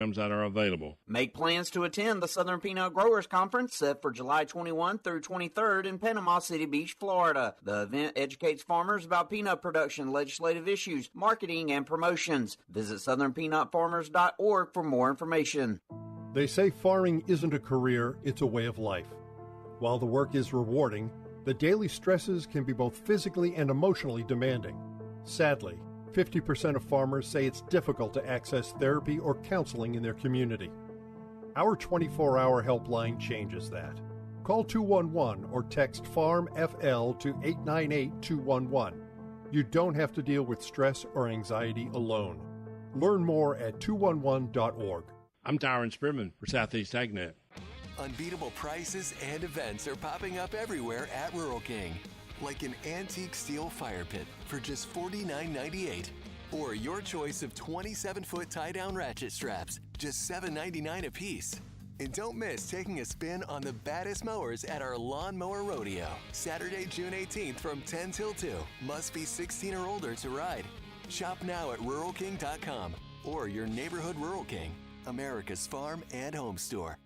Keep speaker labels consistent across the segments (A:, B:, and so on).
A: items that are available.
B: Make plans to attend the Southern Peanut Growers Conference set for July 21 through 23rd in Panama City Beach, Florida. The event educates farmers about peanut production, legislative issues, marketing, and promotions. Visit southernpeanutfarmers.org for more information.
C: They say farming isn't a career, it's a way of life. While the work is rewarding, the daily stresses can be both physically and emotionally demanding. Sadly, 50% of farmers say it's difficult to access therapy or counseling in their community. Our 24-hour helpline changes that. Call 211 or text FARM-FL to 898-211. You don't have to deal with stress or anxiety alone. Learn more at 211.org.
A: I'm Tyron Spearman for Southeast AgNet.
D: Unbeatable prices and events are popping up everywhere at Rural King. Like an antique steel fire pit for just $49.98. Or your choice of 27-foot tie-down ratchet straps, just $7.99 a piece. And don't miss taking a spin on the baddest mowers at our Lawnmower Rodeo, Saturday, June 18th from 10 till 2. Must be 16 or older to ride. Shop now at RuralKing.com or your neighborhood Rural King, America's farm and home store.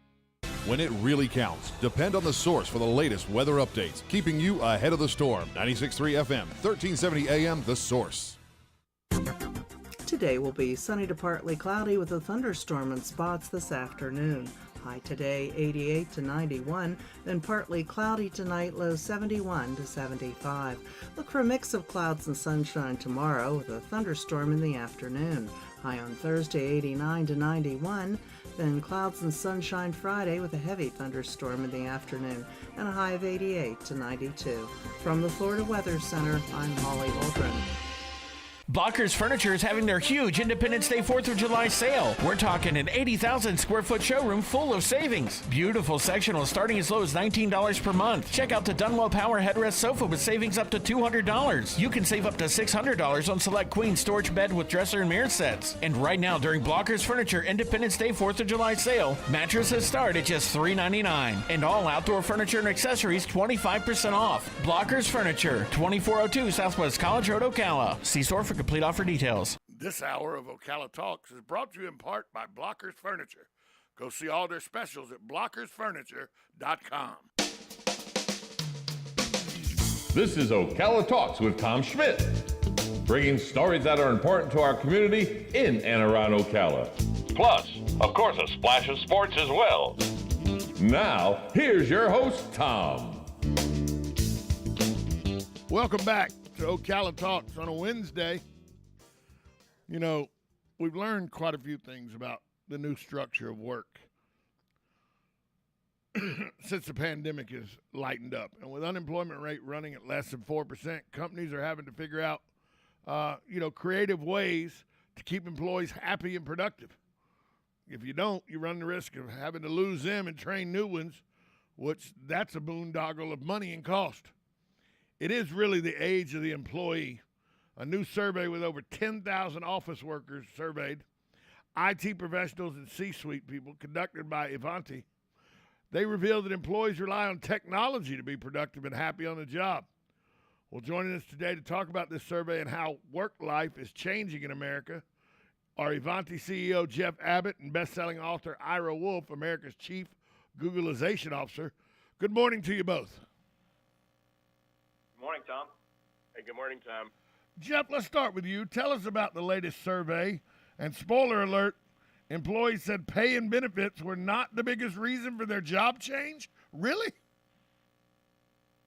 E: When it really counts, depend on the source for the latest weather updates, keeping you ahead of the storm. 96.3 FM, 1370 AM, The Source.
F: Today will be sunny to partly cloudy with a thunderstorm in spots this afternoon. High today 88 to 91, then partly cloudy tonight, low 71 to 75. Look for a mix of clouds and sunshine tomorrow with a thunderstorm in the afternoon. High on Thursday 89 to 91, then clouds and sunshine Friday with a heavy thunderstorm in the afternoon and a high of 88 to 92. From the Florida Weather Center, I'm Holly Aldrin.
G: Blockers Furniture is having their huge Independence Day 4th of July sale. We're talking an 80,000 square foot showroom full of savings. Beautiful sectionals starting as low as $19 per month. Check out the Dunlow Power Headrest Sofa with savings up to $200. You can save up to $600 on select queen storage bed with dresser and mirror sets. And right now during Blockers Furniture Independence Day 4th of July sale, mattresses start at just $3.99. And all outdoor furniture and accessories 25% off. Blockers Furniture, 2402 Southwest College Road, Ocala. See store for complete offer details.
H: This hour of Ocala Talks is brought to you in part by Blockers Furniture. Go see all their specials at blockersfurniture.com.
I: This is Ocala Talks with Tom Schmidt, bringing stories that are important to our community in and around Ocala. Plus, of course, a splash of sports as well. Now, here's your host, Tom.
H: Welcome back to Ocala Talks on a Wednesday. You know, we've learned quite a few things about the new structure of work since the pandemic has lightened up. And with unemployment rate running at less than 4%, companies are having to figure out, creative ways to keep employees happy and productive. If you don't, you run the risk of having to lose them and train new ones, which that's a boondoggle of money and cost. It is really the age of the employee. A new survey with over 10,000 office workers surveyed, IT professionals and C-suite people conducted by Avanti. They revealed that employees rely on technology to be productive and happy on the job. Well, joining us today to talk about this survey and how work life is changing in America are Avanti CEO Jeff Abbott and best-selling author Ira Wolfe, America's chief Googleization officer. Good morning to you both.
J: Good morning, Tom. Hey, good morning, Tom.
H: Jeff, let's start with you. Tell us about the latest survey. And spoiler alert, employees said pay and benefits were not the biggest reason for their job change? Really?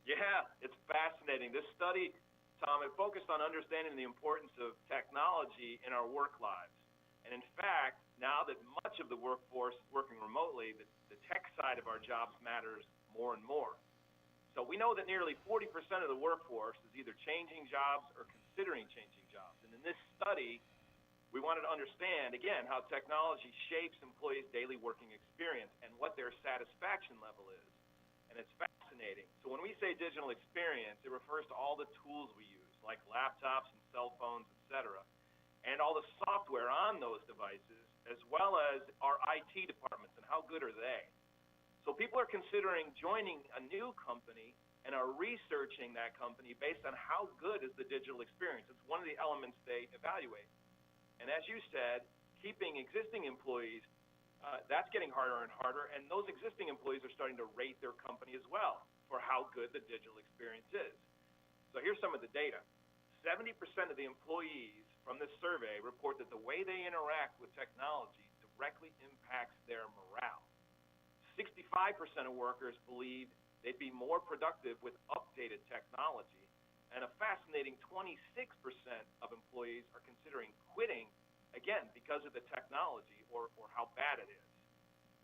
J: Yeah, it's fascinating. This study, Tom, it focused on understanding the importance of technology in our work lives. And in fact, now that much of the workforce is working remotely, the tech side of our jobs matters more and more. So we know that nearly 40% of the workforce is either changing jobs or considering changing jobs. And in this study, we wanted to understand, again, how technology shapes employees' daily working experience and what their satisfaction level is. And it's fascinating. So when we say digital experience, it refers to all the tools we use, like laptops and cell phones, et cetera, and all the software on those devices, as well as our IT departments and how good are they. So people are considering joining a new company and are researching that company based on how good is the digital experience. It's one of the elements they evaluate. And as you said, keeping existing employees That's getting harder and harder, and those existing employees are starting to rate their company as well for how good the digital experience is. So here's some of the data. 70% of the employees from this survey report that the way they interact with technology directly impacts their morale. 65% of workers believe they'd be more productive with updated technology, and a fascinating 26% of employees are considering quitting, again, because of the technology or how bad it is.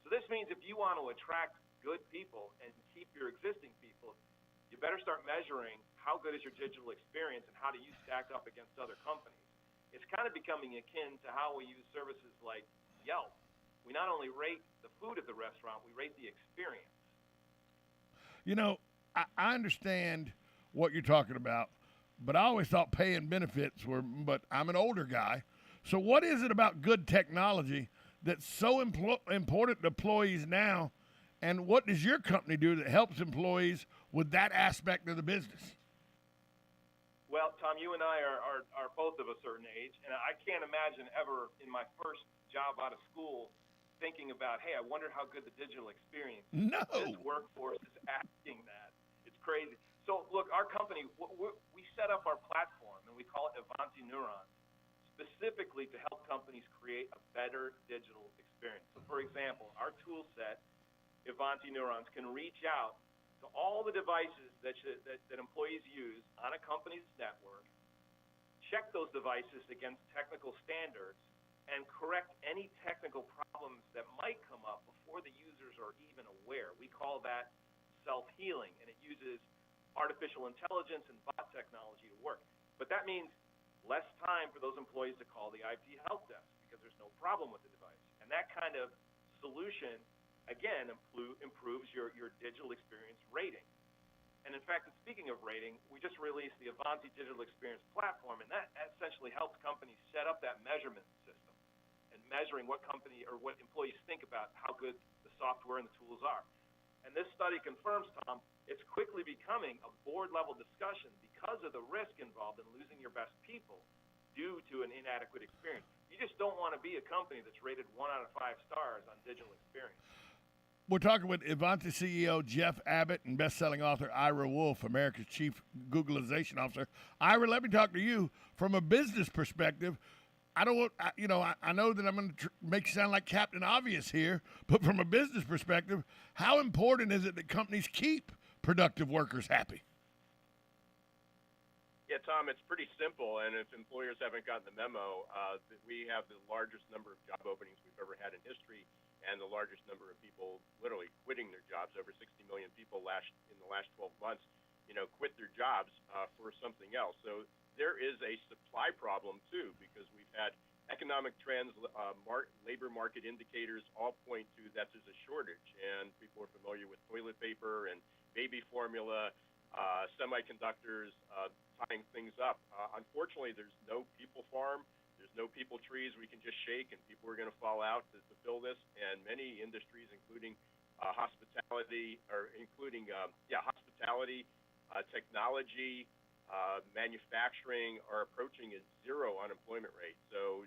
J: So this means if you want to attract good people and keep your existing people, you better start measuring how good is your digital experience and how do you stack up against other companies. It's kind of becoming akin to how we use services like Yelp. We not only rate the food at the restaurant, we rate the experience.
H: You know, I understand what you're talking about, but I always thought pay and benefits were, but I'm an older guy. So what is it about good technology that's so important to employees now, and what does your company do that helps employees with that aspect of the business?
J: Well, Tom, you and I are both of a certain age, and I can't imagine ever in my first job out of school thinking about, hey, I wonder how good the digital experience is.
H: No.
J: This workforce is asking that. It's crazy. So, look, our company, we set up our platform, and we call it Avanti Neurons, specifically to help companies create a better digital experience. So, for example, our tool set, Avanti Neurons, can reach out to all the devices that employees use on a company's network, check those devices against technical standards, and correct any technical problems that might come up before the users are even aware. We call that self-healing, and it uses artificial intelligence and bot technology to work. But that means less time for those employees to call the IT help desk because there's no problem with the device. And that kind of solution, again, improves your digital experience rating. And in fact, speaking of rating, we just released the Avanti Digital Experience Platform, and that essentially helps companies set up that measurement system and measuring what company or what employees think about how good the software and the tools are. And this study confirms, Tom, it's quickly becoming a board-level discussion because of the risk involved in losing your best people due to an inadequate experience. You just don't want to be a company that's rated 1 out of 5 stars on digital experience.
H: We're talking with Avanti CEO Jeff Abbott and best-selling author Ira Wolfe, America's chief Googleization officer. Ira, let me talk to you from a business perspective. I know that I'm going to make you sound like Captain Obvious here, but from a business perspective, how important is it that companies keep productive workers happy?
K: Yeah, Tom, it's pretty simple, and if employers haven't gotten the memo, we have the largest number of job openings we've ever had in history, and the largest number of people literally quitting their jobs. Over 60 million people in the last 12 months, quit their jobs for something else. So there is a supply problem too, because we've had economic trends, labor market indicators all point to that there's a shortage, and people are familiar with toilet paper and baby formula, semiconductors, tying things up. Unfortunately, there's no people farm. There's no people trees we can just shake, and people are going to fall out to fill this. And many industries, including hospitality, technology, manufacturing, are approaching a zero unemployment rate. So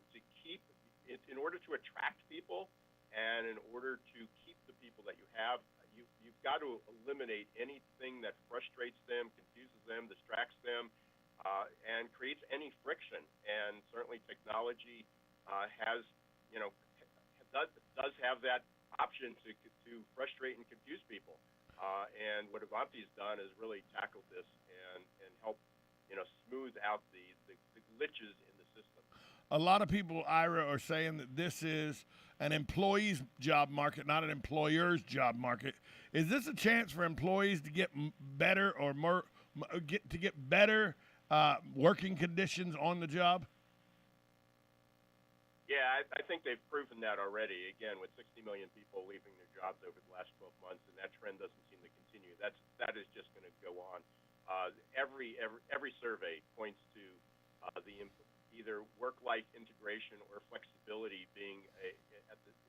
K: in order to attract people and in order to keep the people that you have, you've got to eliminate anything that frustrates them, confuses them, distracts them, and creates any friction. And certainly technology does have that option to frustrate and confuse people. And what Avanti's done is really tackled this and help smooth out the glitches in the system.
H: A lot of people, Ira, are saying that this is an employee's job market, not an employer's job market. Is this a chance for employees to get better or get better working conditions on the job?
K: Yeah, I think they've proven that already. Again, with 60 million people leaving their jobs over the last 12 months, and that trend doesn't seem to continue. That is just going to go on. Every survey points to either work-life integration or flexibility being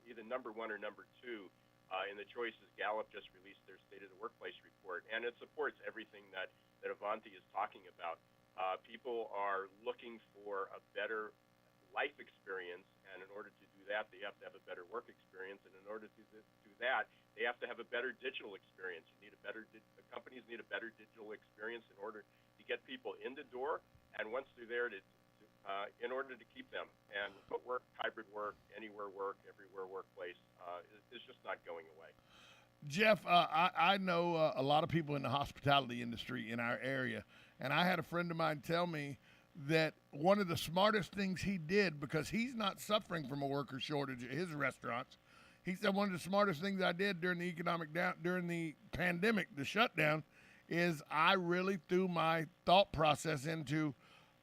K: either number one or number two in the choices. Gallup just released their State of the Workplace report, and it supports everything that Avanti is talking about. People are looking for a better life experience, and in order to do that, they have to have a better work experience, and in order to do that, they have to have a better digital experience. Companies need a better digital experience in order to get people in the door, and once they're there, in order to keep them. And remote work, hybrid work, anywhere work, everywhere workplace is just not going away.
H: Jeff, I know a lot of people in the hospitality industry in our area, and I had a friend of mine tell me that one of the smartest things he did, because he's not suffering from a worker shortage at his restaurants, he said one of the smartest things I did during the pandemic, the shutdown, is I really threw my thought process into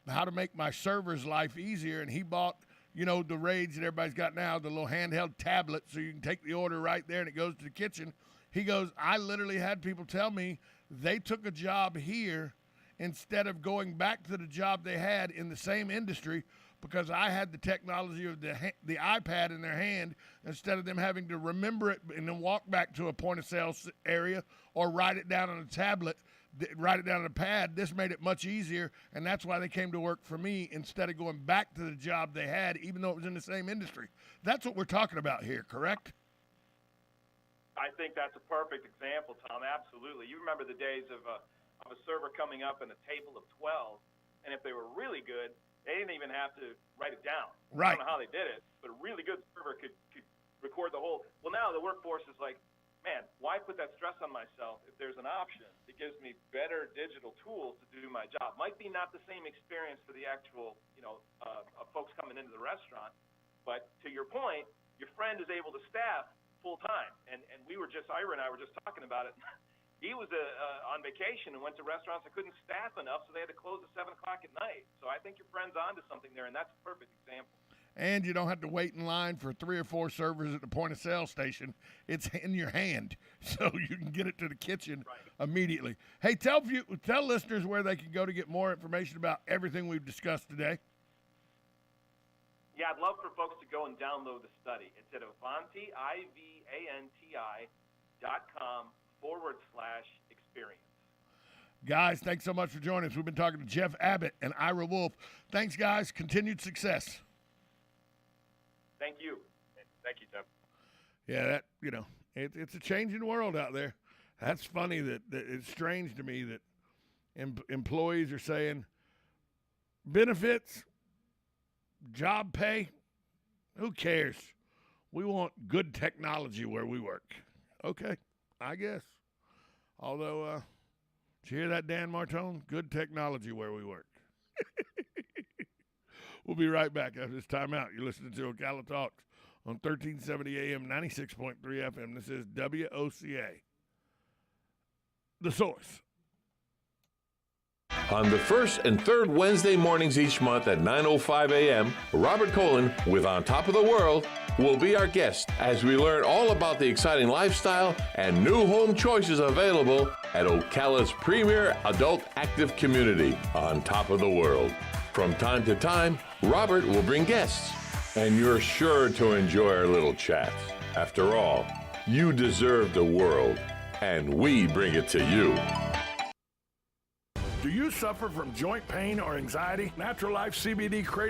H: how to make my server's life easier, and he bought, the rage that everybody's got now, the little handheld tablet, so you can take the order right there and it goes to the kitchen. He goes, I literally had people tell me they took a job here instead of going back to the job they had in the same industry, because I had the technology of the iPad in their hand, instead of them having to remember it and then walk back to a point-of-sale area or write it down on a tablet, write it down on a pad. This made it much easier, and that's why they came to work for me instead of going back to the job they had, even though it was in the same industry. That's what we're talking about here, correct?
J: I think that's a perfect example, Tom. Absolutely. You remember the days of a server coming up in a table of 12, and if they were really good, they didn't even have to write it down.
H: Right.
J: I don't know how they did it, but a really good server could record the whole. Well, now the workforce is like, man, why put that stress on myself if there's an option that gives me better digital tools to do my job? Might be not the same experience for the actual, folks coming into the restaurant, but to your point, your friend is able to staff full time, and Ira and I were just talking about it. He was on vacation and went to restaurants that couldn't staff enough, so they had to close at 7 o'clock at night. So I think your friend's onto something there, and that's a perfect example.
H: And you don't have to wait in line for 3 or 4 servers at the point-of-sale station. It's in your hand, so you can get it to the kitchen immediately. Hey, tell listeners where they can go to get more information about everything we've discussed today.
J: Yeah, I'd love for folks to go and download the study. It's at Avanti, Avanti.com/experience.
H: Guys, thanks so much for joining us. We've been talking to Jeff Abbott and Ira Wolfe. Thanks, guys. Continued success.
J: Thank you.
K: Thank you, Tim.
H: Yeah, it's a changing world out there. That's funny that it's strange to me that employees are saying benefits, job pay, who cares? We want good technology where we work. Okay, I guess. Although, did you hear that, Dan Martone? Good technology where we work. We'll be right back after this timeout. You're listening to Ocala Talks on 1370 AM, 96.3 FM. This is WOCA, The Source.
I: On the first and third Wednesday mornings each month at 9:05 a.m., Robert Colin with On Top of the World will be our guest as we learn all about the exciting lifestyle and new home choices available at Ocala's premier adult active community, On Top of the World. From time to time, Robert will bring guests, and you're sure to enjoy our little chats. After all, you deserve the world, and we bring it to you.
H: Do you suffer from joint pain or anxiety? Natural Life CBD Creative